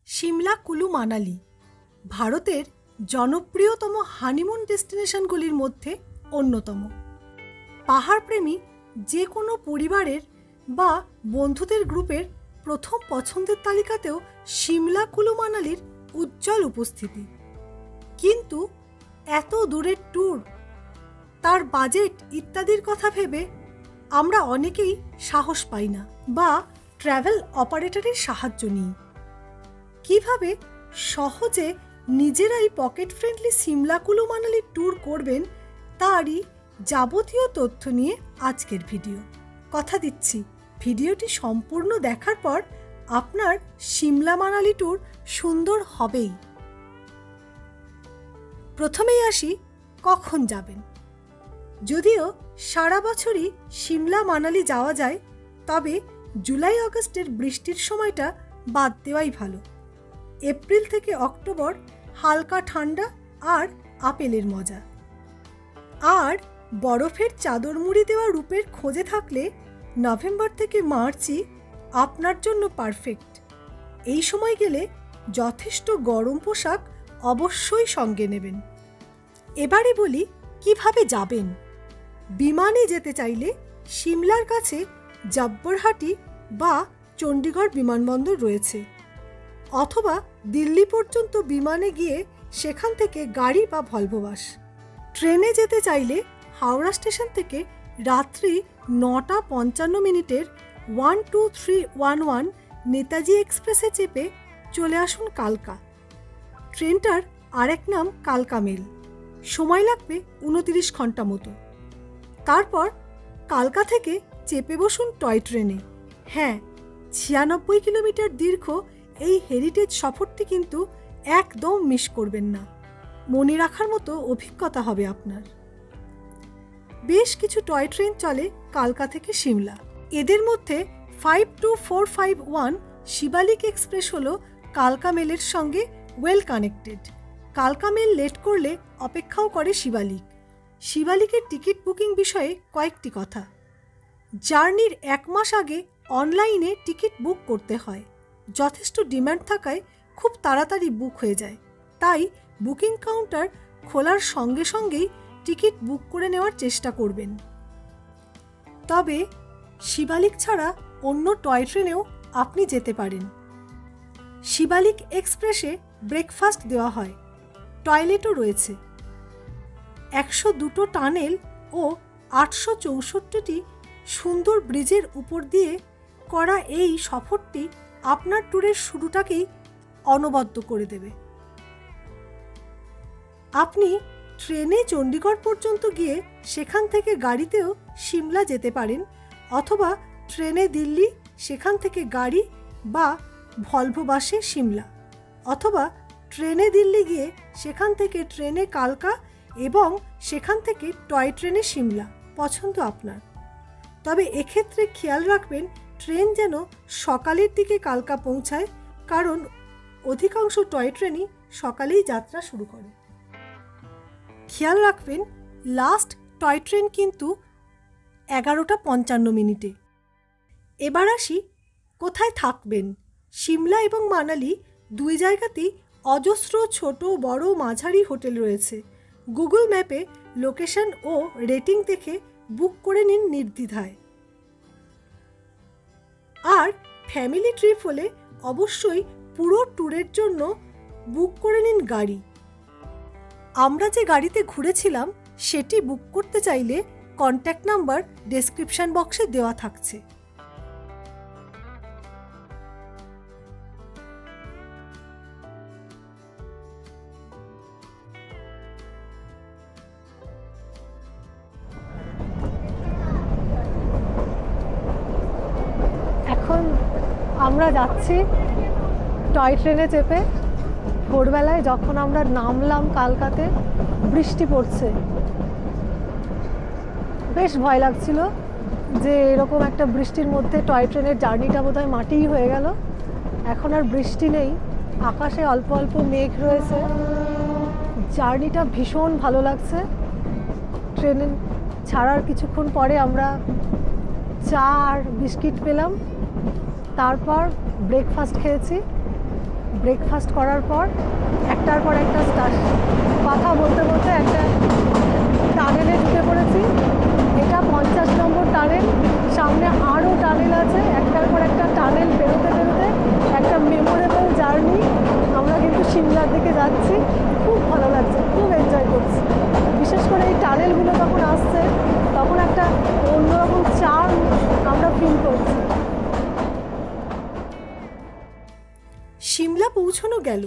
সিমলা কুলু মানালি ভারতের জনপ্রিয়তম হানিমুন ডেস্টিনেশনগুলির মধ্যে অন্যতম। পাহাড়প্রেমী যে কোনো পরিবারের বা বন্ধুদের গ্রুপের প্রথম পছন্দের তালিকাতেও সিমলা কুলু মানালির উজ্জ্বল উপস্থিতি। কিন্তু এত দূরের ট্যুর, তার বাজেট ইত্যাদির কথা ভেবে আমরা অনেকেই সাহস পাই না বা ট্রাভেল অপারেটরের সাহায্য নিই। কিভাবে সহজে নিজেরাই পকেট ফ্রেন্ডলি সিমলা কুলু মানালি ট্যুর করবেন তারই যাবতীয় তথ্য নিয়ে আজকের ভিডিও। কথা দিচ্ছি, ভিডিওটি সম্পূর্ণ দেখার পর আপনার সিমলা মানালি ট্যুর সুন্দর হবেই। প্রথমেই আসি কখন যাবেন। যদিও সারা বছরই সিমলা মানালি যাওয়া যায়, তবে জুলাই আগস্টের বৃষ্টির সময়টা বাদ দেওয়াই ভালো। এপ্রিল থেকে অক্টোবর হালকা ঠান্ডা আর আপেলের মজা। আর বরফের চাদর মুড়ি দেওয়া রূপের খোঁজে থাকলে নভেম্বর থেকে মার্চই আপনার জন্য পারফেক্ট। এই সময় গেলে যথেষ্ট গরম পোশাক অবশ্যই সঙ্গে নেবেন। এবারে বলি কিভাবে যাবেন। বিমানে যেতে চাইলে সিমলার কাছে জব্বরহাটি বা চণ্ডীগড় বিমানবন্দর রয়েছে, অথবা দিল্লি পর্যন্ত বিমানে গিয়ে সেখান থেকে গাড়ি বা ভলভো বাস। ট্রেনে যেতে চাইলে হাওড়া স্টেশন থেকে রাত্রি 9:55 12311 নেতাজি এক্সপ্রেসে চেপে চলে আসুন কালকা। ট্রেনটার আরেক নাম কালকা মেল। সময় লাগবে 29 ঘন্টা মতো। তারপর কালকা থেকে চেপে বসুন টয় ট্রেনে। হ্যাঁ, 96 কিলোমিটার দীর্ঘ এই হেরিটেজ সফরটি কিন্তু একদম মিস করবেন না। মনে রাখার মতো অভিজ্ঞতা হবে আপনার। বেশ কিছু টয় ট্রেন চলে কালকা থেকে সিমলা। এদের মধ্যে 52451 শিবালিক এক্সপ্রেস হলো কালকা মেলের সঙ্গে ওয়েল কানেক্টেড। কালকা মেল লেট করলে অপেক্ষাও করে শিবালিক। শিবালিকের টিকিট বুকিং বিষয়ে কয়েকটি কথা। জার্নির 1 মাস আগে অনলাইনে টিকিট বুক করতে হয়। যথেষ্ট ডিমান্ড থাকায় খুব তাড়াতাড়ি বুক হয়ে যায়, তাই বুকিং কাউন্টার খোলার সঙ্গে সঙ্গেই টিকিট বুক করে নেওয়ার চেষ্টা করবেন। তবে শিবালিক ছাড়া অন্য টয় ট্রেনেও আপনি যেতে পারেন। শিবালিক এক্সপ্রেসে ব্রেকফাস্ট দেওয়া হয়, টয়লেটও রয়েছে। 102টো টানেল ও 864টি সুন্দর ব্রিজের উপর দিয়ে করা এই সফরটি আপনার ট্যুরের শুরুটাকেই অনবদ্য করে দেবে। আপনি ট্রেনে চণ্ডীগড় পর্যন্ত গিয়ে সেখান থেকে গাড়িতেও সিমলা যেতে পারেন, অথবা ট্রেনে দিল্লি, সেখান থেকে গাড়ি বা ভলভো বাসে সিমলা, অথবা ট্রেনে দিল্লি গিয়ে সেখান থেকে ট্রেনে কালকা এবং সেখান থেকে টয় ট্রেনে সিমলা। পছন্দ আপনার। তবে এক্ষেত্রে খেয়াল রাখবেন ট্রেন যেন সকালের দিকে কালকা পৌঁছায়, কারণ অধিকাংশ টয় ট্রেনই সকালেই যাত্রা শুরু করে। খেয়াল রাখবেন লাস্ট টয় ট্রেন কিন্তু 11:55। এবার আসি কোথায় থাকবেন। সিমলা এবং মানালি দুই জায়গাতেই অজস্র ছোট বড় মাঝারি হোটেল রয়েছে। গুগল ম্যাপে লোকেশন ও রেটিং দেখে বুক করে নিন নির্দ্বিধায়। আর ফ্যামিলি ট্রিপ হলে অবশ্যই পুরো ট্যুরের জন্য বুক করে নিন গাড়ি। আমরা যে গাড়িতে ঘুরেছিলাম সেটি বুক করতে চাইলে কন্ট্যাক্ট নাম্বার ডেসক্রিপশন বক্সে দেওয়া থাকছে। এখন আমরা যাচ্ছি টয় ট্রেনে চেপে। ভোরবেলায় যখন আমরা নামলাম কালকাতে বৃষ্টি পড়ছে, বেশ ভয় লাগছিল যে এরকম একটা বৃষ্টির মধ্যে টয় ট্রেনের জার্নিটা বোধহয় মাটিই হয়ে গেল। এখন আর বৃষ্টি নেই, আকাশে অল্প অল্প মেঘ রয়েছে। জার্নিটা ভীষণ ভালো লাগছে। ট্রেনে ছাড়ার কিছুক্ষণ পরে আমরা চা আর বিস্কিট পেলাম, তারপর ব্রেকফাস্ট খেয়েছি। ব্রেকফাস্ট করার পর একটার পর একটা কথা বলতে বলতে একটা টানেলে ঢুকে পড়েছি। এটা 50 নম্বর টানেল, সামনে আরও টানেল আছে। একটার পর একটা টানেল বেরোতে বেরোতে একটা মেমোরেবল জার্নি। আমরা কিন্তু সিমলার দিকে যাচ্ছি, খুব ভালো লাগছে, খুব এনজয় করছি। বিশেষ করে এই টানেলগুলো যখন আসছে তখন একটা অন্যরকম চার্ম আমরা ফিল করছি। সিমলা পৌঁছানো গেল,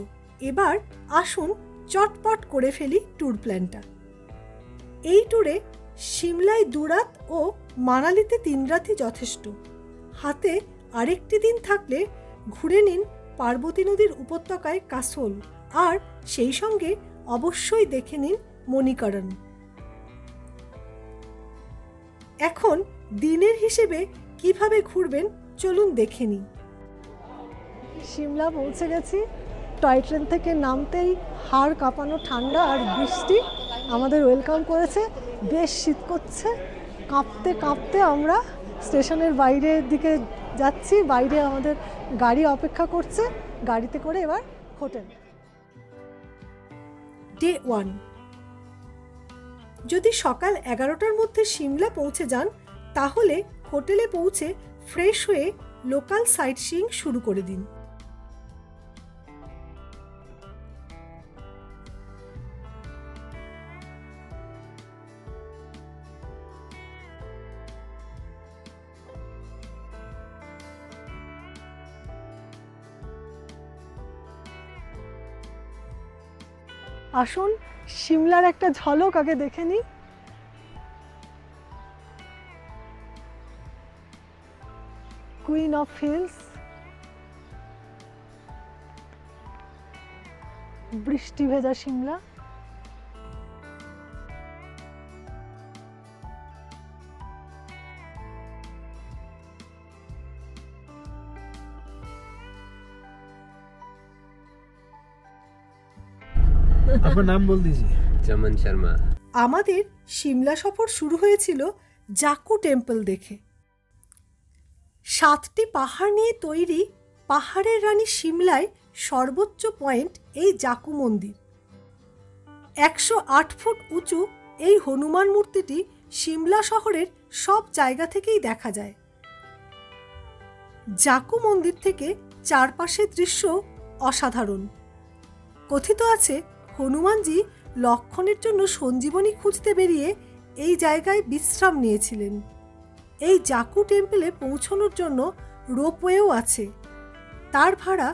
এবার আসুন চটপট করে ফেলি ট্যুর প্ল্যানটা। এই ট্যুরে সিমলায় 2 রাত ও মানালিতে 3 রাতই যথেষ্ট। হাতে আরেকটি দিন থাকলে ঘুরে নিন পার্বতী নদীর উপত্যকায় কাসোল, আর সেই সঙ্গে অবশ্যই দেখে নিন মণিকরণ। এখন দিনের হিসেবে কিভাবে ঘুরবেন চলুন দেখে নিই। সিমলা পৌঁছে গেছি। টয় ট্রেন থেকে নামতেই হাড় কাঁপানো ঠান্ডা আর বৃষ্টি আমাদের ওয়েলকাম করেছে। বেশ শীত করছে, কাঁপতে কাঁপতে আমরা স্টেশনের বাইরের দিকে যাচ্ছি। বাইরে আমাদের গাড়ি অপেক্ষা করছে, গাড়িতে করে এবার হোটেল। ডে 1, যদি সকাল 11টার মধ্যে সিমলা পৌঁছে যান তাহলে হোটেলে পৌঁছে ফ্রেশ হয়ে লোকাল সাইট সিইং শুরু করে দিন। আসুন সিমলার একটা ঝলক আগে দেখে নিই। কুইন অফ হিলস, বৃষ্টি ভেজা সিমলা। আপনার নাম বল দিজিয়ে। চমন শর্মা। আমাদের সিমলা সফর শুরু হয়েছিল জাকু টেম্পল দেখে। 7টি পাহাড় নিয়ে তৈরি পাহাড়ের রানী সিমলায় সর্বোচ্চ পয়েন্ট এই জাকু মন্দির। 108 ফুট উঁচু এই হনুমান মূর্তিটি সিমলা শহরের সব জায়গা থেকেই দেখা যায়। জাকু মন্দির থেকে চারপাশের দৃশ্য অসাধারণ। কথিত আছে হনুমানজি লক্ষণের জন্য সঞ্জীবনী খুঁজতে বেরিয়ে এই জায়গায় বিশ্রাম নিয়েছিলেন। এই জাকু টেম্পলে পৌঁছানোর জন্য রোপওয়েও আছে। তার ভাড়া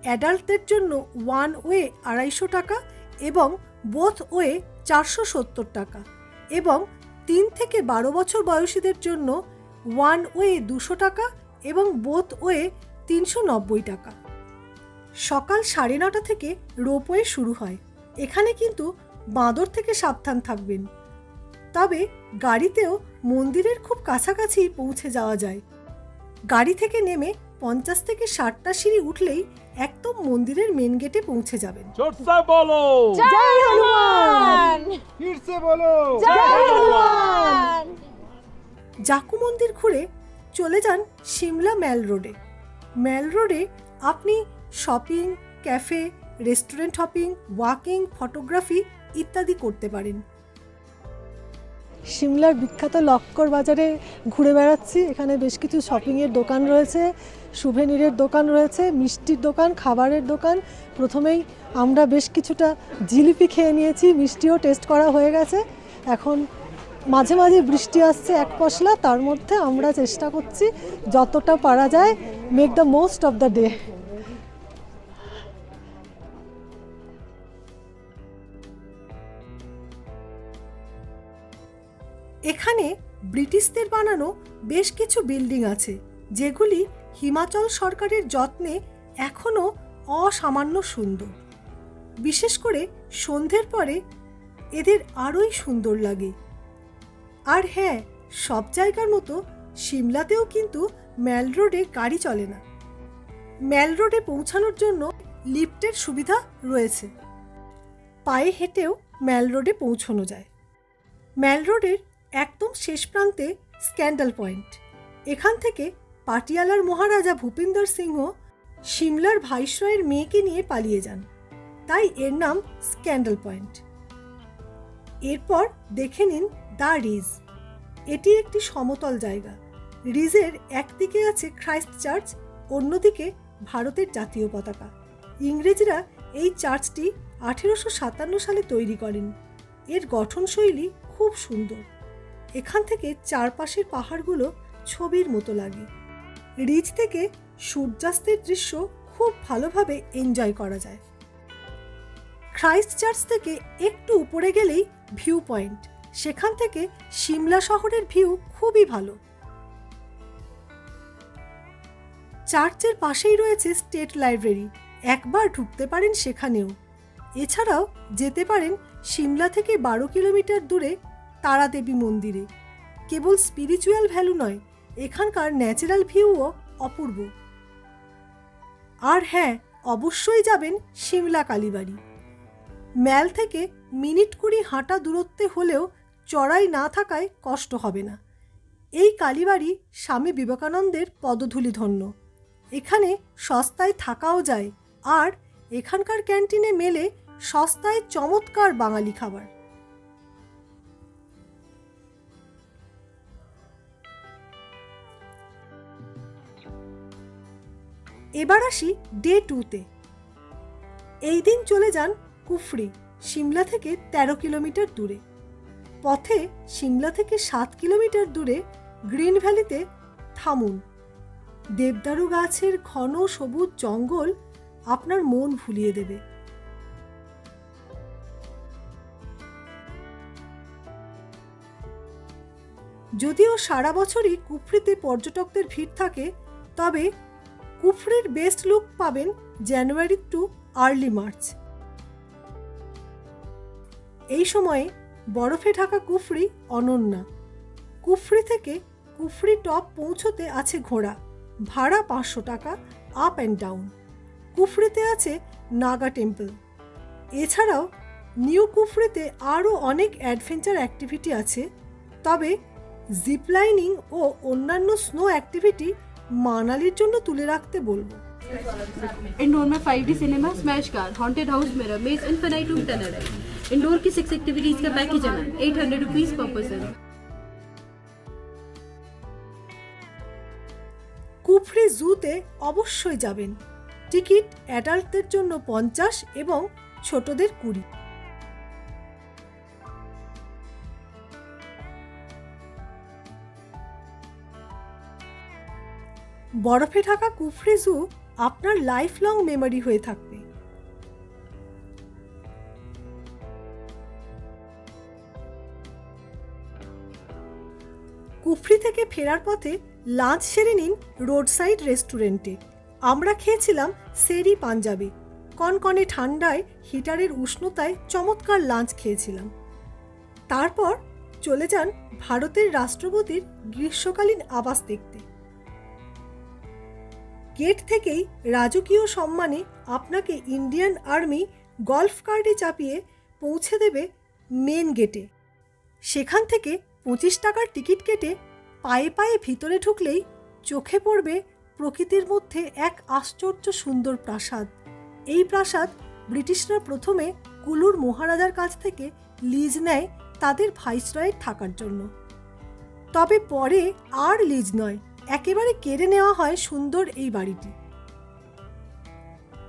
অ্যাডাল্টদের জন্য 1 ওয়ে 250 টাকা এবং বোথ ওয়ে 470 টাকা, এবং 3 থেকে 12 বছর বয়সীদের জন্য 1 ওয়ে 200 টাকা এবং বোথ ওয়ে 390 টাকা। সকাল 9:30 থেকে রোপওয়ে শুরু হয়। এখানে কিন্তু বাঁদর থেকে সাবধান থাকবেন। তবে গাড়িতেও মন্দিরের খুব কাছাকাছি পৌঁছে যাওয়া যায়। গাড়ি থেকে নেমে 50 থেকে 60টা সিঁড়ি উঠলেই একদম মন্দিরের মেন গেটে পৌঁছে যাবেন। জোরসে বলো জয় হনুমান, ফিরসে বলো জয় হনুমান। জাকু মন্দির ঘুরে চলে যান সিমলা ম্যাল রোডে। ম্যাল রোডে আপনি shopping, cafe, restaurant hopping, walking, photography ইত্যাদি করতে পারেন। সিমলার বিখ্যাত লক্কর বাজারে ঘুরে বেড়াচ্ছি। এখানে বেশ কিছু শপিংয়ের দোকান রয়েছে, সুভেনিরের দোকান রয়েছে, মিষ্টির দোকান, খাবারের দোকান। প্রথমেই আমরা বেশ কিছুটা জিলিপি খেয়ে নিয়েছি, মিষ্টিও টেস্ট করা হয়ে গেছে। এখন মাঝে মাঝে বৃষ্টি আসছে এক পশলা, তার মধ্যে আমরা চেষ্টা করছি যতটা পারা যায় make the most of the day. এখানে ব্রিটিশদের বানানো বেশ কিছু বিল্ডিং আছে, যেগুলি হিমাচল সরকারের যত্নে এখনও অসামান্য সুন্দর। বিশেষ করে সন্ধ্যের পরে এদের আরোই সুন্দর লাগে। আর হ্যাঁ, সব জায়গার মতো সিমলাতেও কিন্তু ম্যাল রোডে গাড়ি চলে না। ম্যাল রোডে পৌঁছানোর জন্য লিফটের সুবিধা রয়েছে। পায়ে হেঁটেও ম্যাল রোডে পৌঁছানো যায়। ম্যাল রোডের একদম শেষ প্রান্তে স্ক্যান্ডাল পয়েন্ট। এখান থেকে পাটিয়ালার মহারাজা ভূপিন্দর সিংহ সিমলার ভাইসরয়ের মেয়েকে নিয়ে পালিয়ে যান, তাই এর নাম স্ক্যান্ডাল পয়েন্ট। এরপর দেখে নিন দ্য রিজ। এটি একটি সমতল জায়গা। রিজের একদিকে আছে খ্রাইস্ট চার্চ, অন্যদিকে ভারতের জাতীয় পতাকা। ইংরেজরা এই চার্চটি 1857 সালে তৈরি করেন। এর গঠনশৈলী খুব সুন্দর। এখান থেকে চারপাশের পাহাড়গুলো ছবির মতো লাগে। রিজ থেকে সূর্যাস্তের দৃশ্য খুব ভালোভাবে এনজয় করা যায়। খ্রাইস্ট চার্চ থেকে একটু উপরে গেলেই ভিউ পয়েন্ট। সেখান থেকে সিমলা শহরের ভিউ খুবই ভালো। চার্চের পাশেই রয়েছে স্টেট লাইব্রেরি, একবার ঢুকতে পারেন সেখানেও। এছাড়াও যেতে পারেন সিমলা থেকে 12 কিলোমিটার দূরে তারাদেবী মন্দিরে। কেবল স্পিরিচুয়াল ভ্যালু নয়, এখানকার ন্যাচারাল ভিউও অপূর্ব। আর হ্যাঁ, অবশ্যই যাবেন সিমলা কালীবাড়ি। ম্যাল থেকে মিনিট 20 হাঁটা দূরত্বে হলেও চড়াই না থাকায় কষ্ট হবে না। এই কালীবাড়ি স্বামী বিবেকানন্দের পদধূলিধন্য। এখানে সস্তায় থাকাও যায়, আর এখানকার ক্যান্টিনে মেলে সস্তায় চমৎকার বাঙালি খাবার। এবার আসি ডে 2-তে। এই দিন চলে যান কুফরি, সিমলা থেকে 13 কিলোমিটার দূরে। পথে সিমলা থেকে 7 কিলোমিটার দূরে গ্রিন ভ্যালিতে থামুন। দেবদারু গাছের ঘন সবুজ জঙ্গল আপনার মন ভুলিয়ে দেবে। যদিও সারা বছরই কুফরিতে পর্যটকদের ভিড় থাকে, তবে কুফরির বেস্ট লুক পাবেন জানুয়ারি টু আর্লি মার্চ। এই সময়ে বরফে ঢাকা কুফরি অনন্যা। কুফরি থেকে কুফরি টপ পৌঁছতে আছে ঘোড়া, ভাড়া 500 টাকা, আপ অ্যান্ড ডাউন। কুফরিতে আছে নাগা টেম্পল। এছাড়াও নিউ কুফরিতে আরও অনেক অ্যাডভেঞ্চার অ্যাক্টিভিটি আছে, তবে জিপলাইনিং ও অন্যান্য স্নো অ্যাক্টিভিটি মানালির জন্য তুলে রাখতে বলবো। इंडोर में 5D cinema, smash car, haunted house, mirror maze, इन्फिनाइटूम टनल है। इंडोर की 6 एक्टिविटीज का पैकेज है 800 रुपीज पर पर्सन। কুফরি জুতে অবশ্যই যাবেন। টিকিট অ্যাডাল্টদের জন্য 50 এবং ছোটদের 20। বরফে ঢাকা কুফরি জু আপনার লাইফ লং মেমোরি হয়ে থাকবে। কুফরি থেকে ফেরার পথে লাঞ্চ সেরে নিন রোড সাইড রেস্টুরেন্টে। আমরা খেয়েছিলাম সেরি পাঞ্জাবি। কনকনে ঠান্ডায় হিটারের উষ্ণতায় চমৎকার লাঞ্চ খেয়েছিলাম। তারপর চলে যান ভারতের রাষ্ট্রপতির গ্রীষ্মকালীন আবাস দেখতে। গেট থেকেই রাজকীয় সম্মানে আপনাকে ইন্ডিয়ান আর্মি গল্ফ কার্টে চাপিয়ে পৌঁছে দেবে মেন গেটে। সেখান থেকে 25 টাকার টিকিট কেটে পায়ে পায়ে ভিতরে ঢুকলেই চোখে পড়বে প্রকৃতির মধ্যে এক আশ্চর্য সুন্দর প্রাসাদ। এই প্রাসাদ ব্রিটিশরা প্রথমে কুলুর মহারাজার কাছ থেকে লিজ নেয় তাদের ভাইসরয়ের থাকার জন্য, তবে পরে আর লিজ নয়, একেবারে কেড়ে নেওয়া হয় সুন্দর এই বাড়িটি।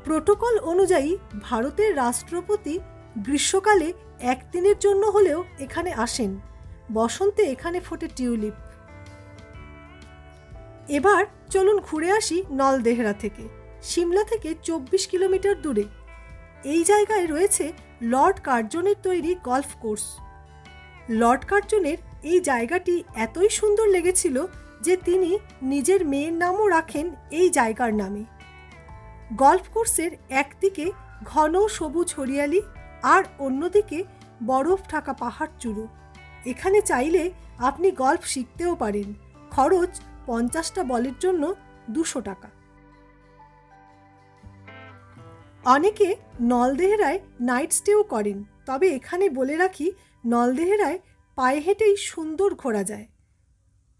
প্রোটোকল অনুযায়ী ভারতের রাষ্ট্রপতি গ্রীষ্মকালে একদিনের জন্য হলেও এখানে আসেন। বসন্তে এখানে ফোটে টিউলিপ। এবার চলুন ঘুরে আসি নলদেহরা থেকে। সিমলা থেকে 24 কিলোমিটার দূরে এই জায়গায় রয়েছে লর্ড কার্জনের তৈরি গল্ফ কোর্স। লর্ড কার্জনের এই জায়গাটি এতই সুন্দর লেগেছিল যে তিনি নিজের মেয়ের নামও রাখেন এই জায়গার নামে। গল্ফ কোর্সের একদিকে ঘন সবুজ হরিয়ালি আর অন্যদিকে বরফ ঢাকা পাহাড় চূড়ো। এখানে চাইলে আপনি গল্ফ শিখতেও পারেন। খরচ 50টা বলের জন্য 200 টাকা। অনেকে নলদেহরায় নাইট স্টেও করেন, তবে এখানে বলে রাখি নলদেহরায় পায়ে হেঁটেই সুন্দর ঘোরা যায়।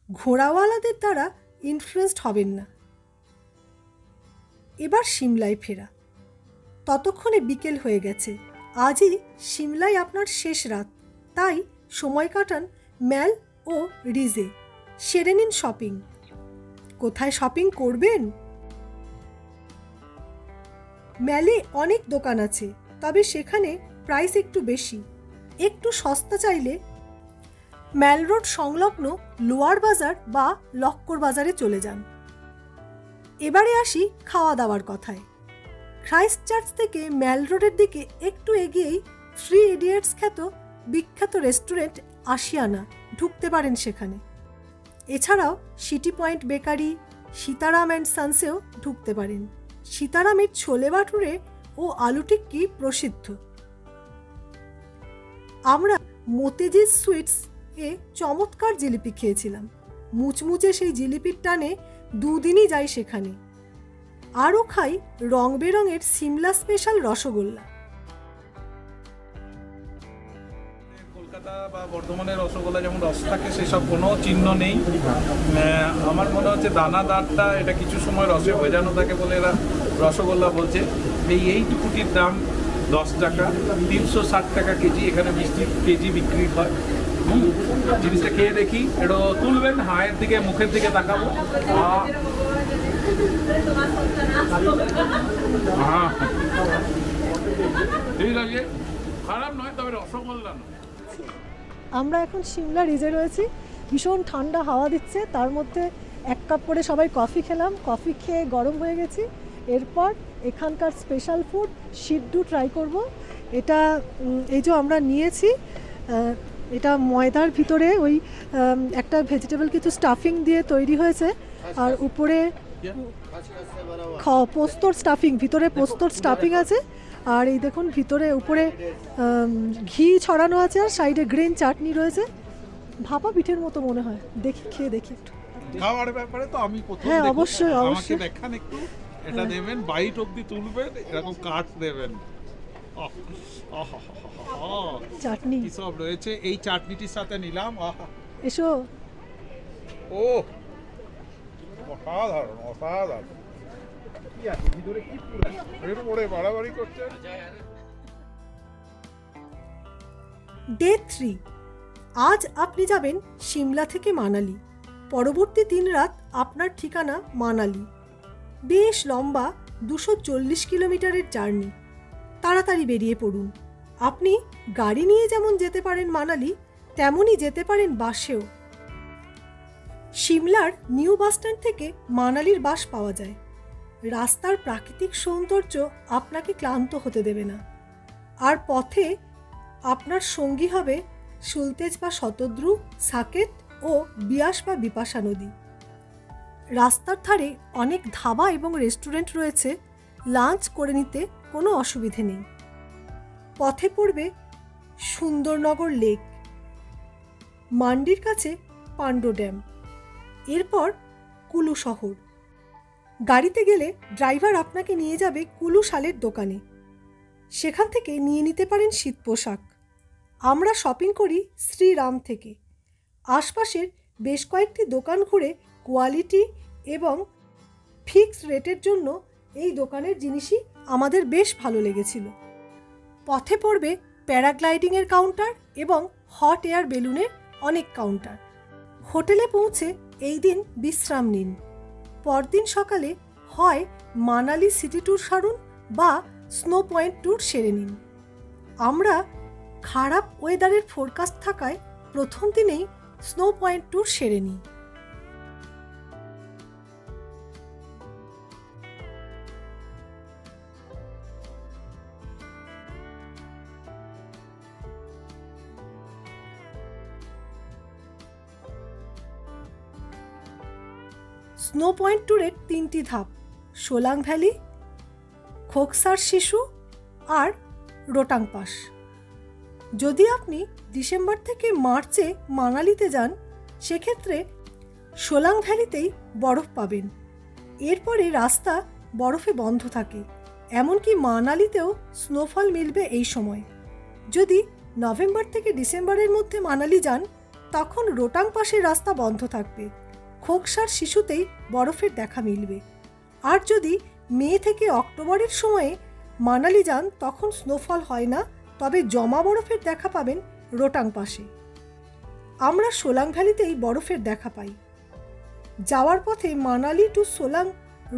ঘোড়াওয়ালাদের দ্বারা ইনফ্লুয়েসড হবেন না। এবার সিমলায় ফেরা। ততক্ষণে বিকেল হয়ে গেছে। আজই সিমলায় আপনার শেষ রাত, তাই সময় কাটান ম্যাল ও রিজে। সেরে নিন শপিং। কোথায় শপিং করবেন? ম্যালে অনেক দোকান আছে, তবে সেখানে প্রাইস একটু বেশি। একটু সস্তা চাইলে ম্যাল রোড সংলগ্ন লোয়ার বাজার বা লক্কর বাজারে চলে যান। এবারে আসি খাওয়া দাওয়ার কথায়। ক্রাইস্ট চার্চ থেকে ম্যাল রোডের দিকে একটু এগিয়েই 3 ইডিয়টস খ্যাত বিখ্যাত রেস্টুরেন্ট আশিয়ানা, ঢুকতে পারেন সেখানে। এছাড়াও city point bakery, Sitaram and সানসেও ঢুকতে পারেন। সীতারামের ছোলে বাটুরে ও আলু টিক্কি প্রসিদ্ধ। আমরা মতিজিস সুইটস এ চমৎকার জিলিপি খেয়েছিলাম। মুচমুচে সেই জিলিপির টানে দুদিনই যাই সেখানে। আরও খাই রং বেরঙের সিমলা স্পেশাল রসগোল্লা। কলকাতা বা বর্ধমানের রসগোল্লা যেমন রস থাকে সেসব কোনো চিহ্ন নেই। আমার মনে হচ্ছে দানাদারটা এটা কিছু সময় রসে ভেজানো থাকে বলে এরা রসগোল্লা বলছে। এইটুকুটির দাম 10 টাকা, 360 টাকা কেজি। এখানে মিষ্টির কেজি বিক্রি হয়। জিনিসটা খেয়ে দেখি, এটা তুলবেন, হায়ের দিকে মুখের দিকে তাকাবো। হ্যাঁ ঠিক আছে, খারাপ নয়, তবে রসগোল্লা নয়। আমরা এখন সিমলা রিজে রয়েছি। ভীষণ ঠান্ডা হাওয়া দিচ্ছে, তার মধ্যে 1 কাপ করে সবাই কফি খেলাম। কফি খেয়ে গরম হয়ে গেছি। এরপর এখানকার স্পেশাল ফুড সিড্ডু ট্রাই করব। এটা এই যে আমরা নিয়েছি, এটা ময়দার ভিতরে ওই একটা ভেজিটেবল কিছু স্টাফিং দিয়ে তৈরি হয়েছে, আর উপরে পোস্তর স্টাফিং, ভিতরে পোস্তর স্টাফিং আছে। আর এই দেখুন ভিতরে উপরে ঘি ছড়ানো আছে, আর সাইডে গ্রিন চাটনি রয়েছে। ভাপা পিঠের মতো মনে হয়। দেখি, খেয়ে দেখি একটু। খাওয়ার ব্যাপারে তো আমি প্রথম হ্যাঁ, দেখি। অবশ্যই আমাকে অবশ্যই দেখান একটু। এটা দেবেন, বাইট অবধি তুলবেন, এরকম কাট দেবেন। চাটনি কি সব রয়েছে এই চাটনিটির সাথে নিলাম। এসো। ও অসাধারণ, অসাধারণ। কি আছে ভিতরে? কি পুরো এর উপরে বাড়াবাড়ি করছে। ডে 3। আজ আপনি যাবেন সিমলা থেকে মানালি। পরবর্তী 3 রাত আপনার ঠিকানা মানালি। বেশ লম্বা 240 কিলোমিটারের জার্নি। তাড়াতাড়ি বেরিয়ে পড়ুন। আপনি গাড়ি নিয়ে যেমন যেতে পারেন মানালি, তেমনই যেতে পারেন বাসেও। সিমলার নিউ বাসস্ট্যান্ড থেকে মানালির বাস পাওয়া যায়। রাস্তার প্রাকৃতিক সৌন্দর্য আপনাকে ক্লান্ত হতে দেবে না। আর পথে আপনার সঙ্গী হবে সুলতেজ বা শতদ্রু, সাকেত ও বিয়াস বা বিপাশা নদী। রাস্তার ধারে অনেক ধাবা এবং রেস্টুরেন্ট রয়েছে। লাঞ্চ করে নিতে কোনো অসুবিধে নেই। পথে পড়বে সুন্দরনগর লেক, মান্ডির কাছে পান্ডো ড্যাম, এরপর কুলু শহর। গাড়িতে গেলে ড্রাইভার আপনাকে নিয়ে যাবে কুলু শালের দোকানে। সেখান থেকে নিয়ে নিতে পারেন শীত পোশাক। আমরা শপিং করি শ্রীরাম থেকে। আশপাশের বেশ কয়েকটি দোকান ঘুরে কোয়ালিটি এবং ফিক্সড রেটের জন্য এই দোকানের জিনিসই আমাদের বেশ ভালো লেগেছিল। পথে পড়বে প্যারাগ্লাইডিংয়ের কাউন্টার এবং হট এয়ার বেলুনের অনেক কাউন্টার। হোটেলে পৌঁছে এই দিন বিশ্রাম নিন। পরদিন সকালে হয় মানালি সিটি ট্যুর সারুন বা স্নো পয়েন্ট ট্যুর সেরে নিন। আমরা খারাপ ওয়েদারের ফোরকাস্ট থাকায় প্রথম দিনেই স্নো পয়েন্ট ট্যুর সেরে নিই। স্নো পয়েন্ট ট্যুরের 3টি ধাপ: সোলাং ভ্যালি, খোকসার শিশু আর রোটাং পাস। যদি আপনি ডিসেম্বর থেকে মার্চে মানালিতে যান, সেক্ষেত্রে সোলাং ভ্যালিতেই বরফ পাবেন। এরপরে রাস্তা বরফে বন্ধ থাকে, এমনকি মানালিতেও স্নোফল মিলবে এই সময়। যদি নভেম্বর থেকে ডিসেম্বরের মধ্যে মানালি যান, তখন রোটাং পাসের রাস্তা বন্ধ থাকবে। খোকসার শিশুতেই বরফের দেখা মিলবে। আর যদি মে থেকে অক্টোবরের সময়ে মানালি যান তখন স্নোফল হয় না, তবে জমা বরফের দেখা পাবেন রোটাং পাসে। আমরা সোলাং ভ্যালিতেই বরফের দেখা পাই। যাওয়ার পথে মানালি টু সোলাং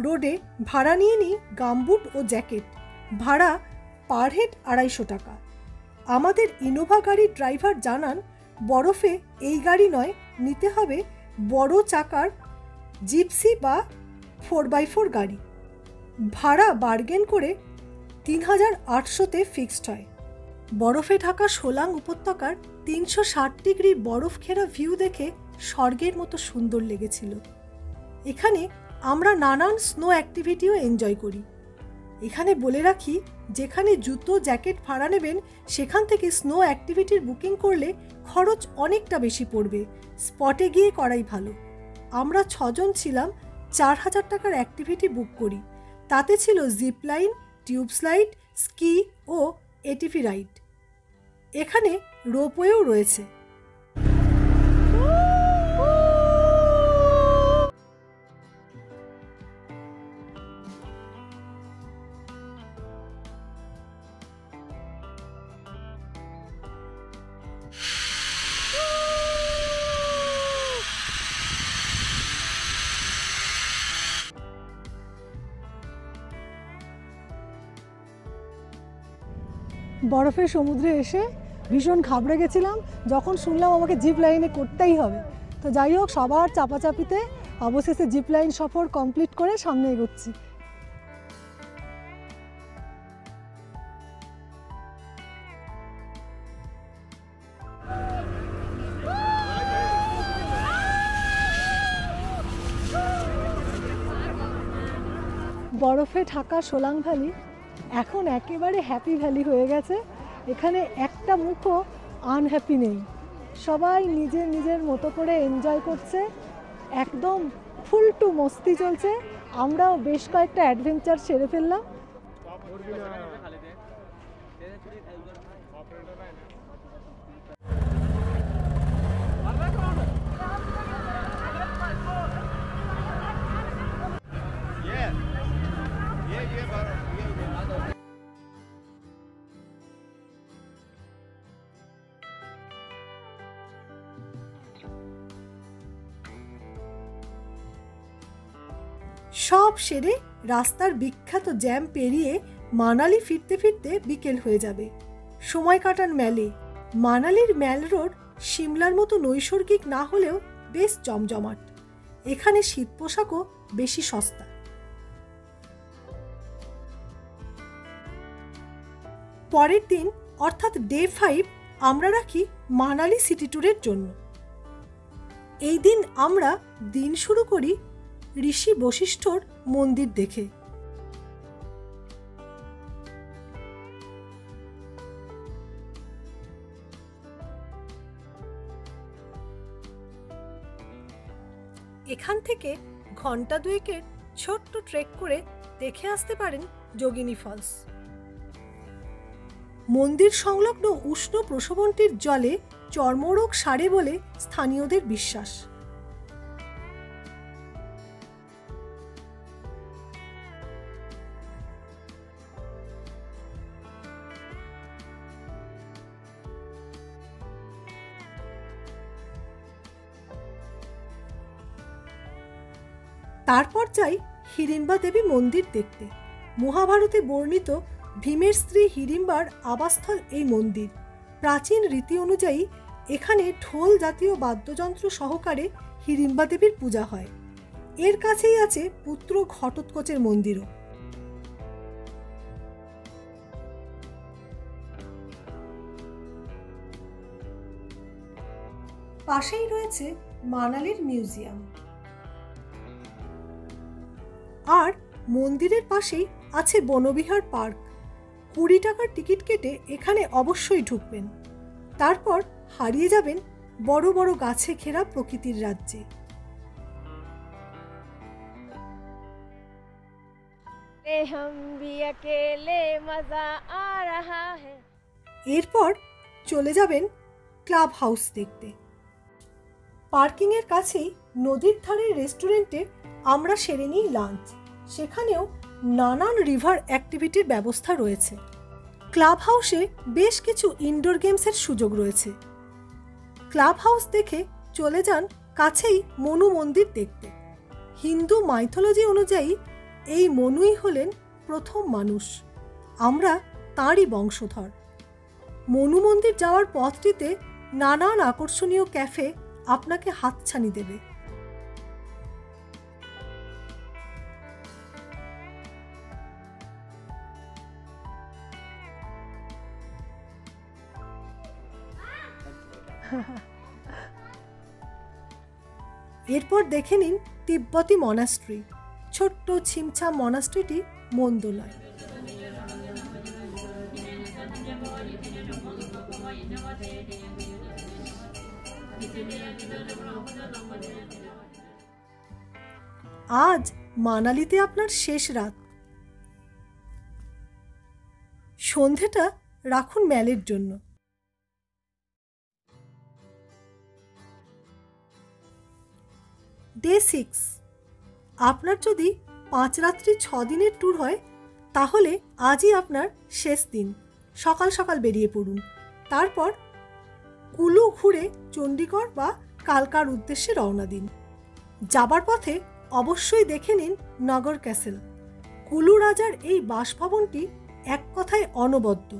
রোডে ভাড়া নিয়ে নিই গামবুট ও জ্যাকেট। ভাড়া পার হেড 250 টাকা। আমাদের ইনোভা গাড়ির ড্রাইভার জানান বরফে এই গাড়ি নয়, নিতে হবে বড় চাকার জিপসি বা 4x4 গাড়ি। ভাড়া বার্গেন করে 3800-তে ফিক্সড হয়। বরফে ঢাকা সোলাং উপত্যকার 360 ডিগ্রি বরফ ঘেরা ভিউ দেখে স্বর্গের মতো সুন্দর লেগেছিল। এখানে আমরা নানান স্নো অ্যাক্টিভিটিও এনজয় করি। এখানে বলে রাখি, যেখানে জুতো জ্যাকেট ভাড়া নেবেন সেখান থেকে স্নো অ্যাক্টিভিটির বুকিং করলে খরচ অনেকটা বেশি পড়বে, স্পটে গিয়ে করাই ভালো। আমরা 6 জন ছিলাম, 4000 টাকার অ্যাক্টিভিটি বুক করি। তাতে ছিল zip line, tube slide, ski ও এটিভি রাইড। এখানে রোপওয়েও রয়েছে। বরফের সমুদ্রে এসে ভীষণ ঘাবড়ে গেছিলাম যখন শুনলাম আমাকে জিপ লাইনে করতেই হবে। তো যাই হোক, সবার চাপাচাপিতে অবশেষে জিপ লাইন সফর কমপ্লিট করে সামনে এগোচ্ছি। বরফে ঢাকা সোলাং ভ্যালি এখন একেবারে হ্যাপি ভ্যালি হয়ে গেছে। এখানে একটা মুখও আনহ্যাপি নেই, সবাই নিজের নিজের মতো করে এনজয় করছে, একদম ফুল টু মস্তি চলছে। আমরাও বেশ কয়েকটা অ্যাডভেঞ্চার সেরে ফেললাম। সব সেরে রাস্তার বিখ্যাত জ্যাম পেরিয়ে মানালি ফিরতে ফিরতে বিকেল হয়ে যাবে। সময় কাটান ম্যালে। মানালির ম্যাল রোড সিমলার মতো নৈসর্গিক না হলেও বেশ জমজমাট। এখানে শীত পোশাকও বেশি সস্তা। পরের দিন অর্থাৎ ডে 5 আমরা রাখি মানালি সিটি ট্যুরের জন্য। এই দিন আমরা দিন শুরু করি ঋষি বশিষ্ঠর মন্দির দেখে। এখান থেকে ঘন্টা 2 ছোট্ট ট্রেক করে দেখে আসতে পারেন যোগিনী ফলস। মন্দির সংলগ্ন উষ্ণ প্রসবনটির জলে চর্মরোগ সারে বলে স্থানীয়দের বিশ্বাস। তারপর যাই হিড়িম্বা দেবী মন্দির দেখতে। মহাভারতে বর্ণিত ভীমের স্ত্রী হিড়িম্বার আবাসস্থল এই মন্দির। প্রাচীন রীতি অনুযায়ী এখানে ঢোল জাতীয় বাদ্যযন্ত্র সহকারে হিড়িম্বা দেবীর পূজা হয়। এর কাছেই আছে পুত্র ঘটোৎকচের মন্দিরও। পাশেই রয়েছে মানালির মিউজিয়াম। আর মন্দিরের পাশেই আছে বনবিহার পার্ক। 20 টাকার টিকিট কেটে এখানে অবশ্যই ঢুকবেন। তারপর হারিয়ে যাবেন বড় বড় গাছে ঘেরা প্রকৃতির রাজ্যে। এরপর চলে যাবেন ক্লাব হাউস দেখতে। পার্কিং এর কাছেই নদীর ধারে রেস্টুরেন্টে আমরা সেরে নিই লাঞ্চ। সেখানেও নানান রিভার অ্যাক্টিভিটির ব্যবস্থা রয়েছে। ক্লাব হাউসে বেশ কিছু ইনডোর গেমসের সুযোগ রয়েছে। ক্লাব হাউস দেখে চলে যান কাছেই মনু মন্দির দেখতে। হিন্দু মাইথোলজি অনুযায়ী এই মনুই হলেন প্রথম মানুষ। আমরা তাঁরই বংশধর। মনু মন্দির যাওয়ার পথটিতে নানান আকর্ষণীয় ক্যাফে আপনাকে হাতছানি দেবে। এরপর দেখে নিন তিব্বতী মনাস্ট্রি। ছোট্ট ছিমছাম মনাস্ট্রিটি মন্দ নয়। আজ মানালিতে আপনার শেষ রাত। সন্ধেটা রাখুন ম্যালের জন্য। ডে 6। আপনার যদি 5 রাত্রি 6 দিনের ট্যুর হয় তাহলে আজই আপনার শেষ দিন। সকাল সকাল বেরিয়ে পড়ুন। তারপর কুলু ঘুরে চণ্ডীগড় বা কালকার উদ্দেশ্যে রওনা দিন। যাবার পথে অবশ্যই দেখে নিন নগর ক্যাসেল। কুলু রাজার এই বাসভবনটি এক কথায় অনবদ্য।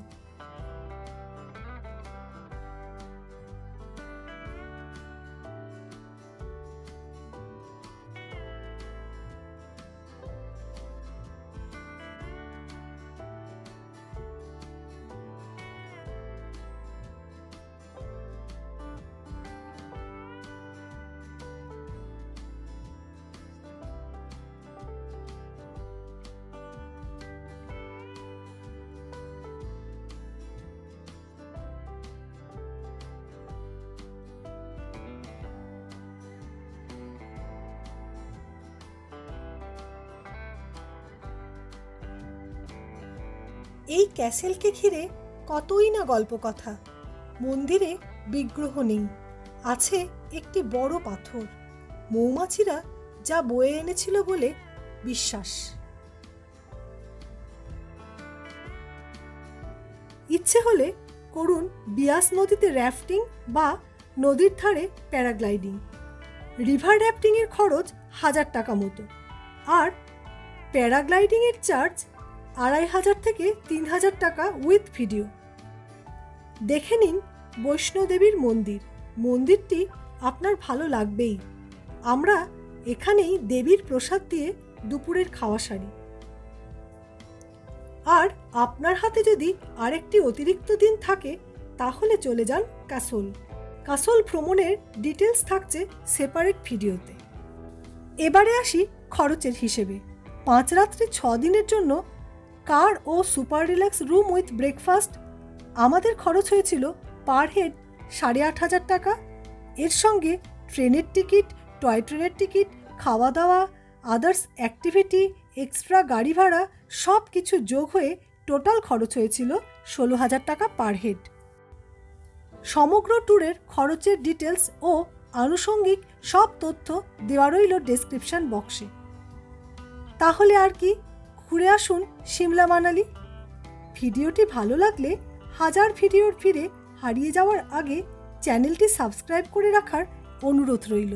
এই ক্যাসেলকে ঘিরে কতই না গল্প কথা। মন্দিরে বিগ্রহ নেই, আছে একটি বড় পাথর। মৌমাছিরা যা বয়ে এনেছিল বলে বিশ্বাস। ইচ্ছে হলে করুন বিয়াস নদীতে র্যাফটিং বা নদীর ধারে প্যারাগ্লাইডিং। রিভার র্যাফটিংয়ের খরচ 1000 টাকা মতো, আর প্যারাগ্লাইডিংয়ের চার্জ 2500 থেকে 3000 টাকা উইথ ভিডিও। দেখে নিন বৈষ্ণোদেবীর মন্দির। মন্দিরটি আপনার ভালো লাগবেই। আমরা এখানেই দেবীর প্রসাদ দিয়ে দুপুরের খাওয়া সারি। আর আপনার হাতে যদি আরেকটি অতিরিক্ত দিন থাকে তাহলে চলে যান কাসোল। কাসোল ভ্রমণের ডিটেলস থাকছে সেপারেট ভিডিওতে। এবারে আসি খরচের হিসেবে। 5 রাত্রি 6 দিনের জন্য কার ও super relax room with breakfast আমাদের খরচ হয়েছিল পার হেড 8500 টাকা। এর সঙ্গে ট্রেনের টিকিট, টয় ট্রেনের টিকিট, খাওয়া দাওয়া, আদার্স অ্যাক্টিভিটি, এক্সট্রা গাড়ি ভাড়া সব কিছু যোগ হয়ে টোটাল খরচ হয়েছিল 16000 টাকা পার হেড। সমগ্র ট্যুরের খরচের ডিটেলস ও আনুষঙ্গিক সব তথ্য দেওয়া রইল ডেসক্রিপশন বক্সে। তাহলে আর কি, ঘুরে আসুন সিমলা মানালি। ভিডিওটি ভালো লাগলে 1000 ভিডিওর ফিরে হারিয়ে যাওয়ার আগে চ্যানেলটি সাবস্ক্রাইব করে রাখার অনুরোধ রইল।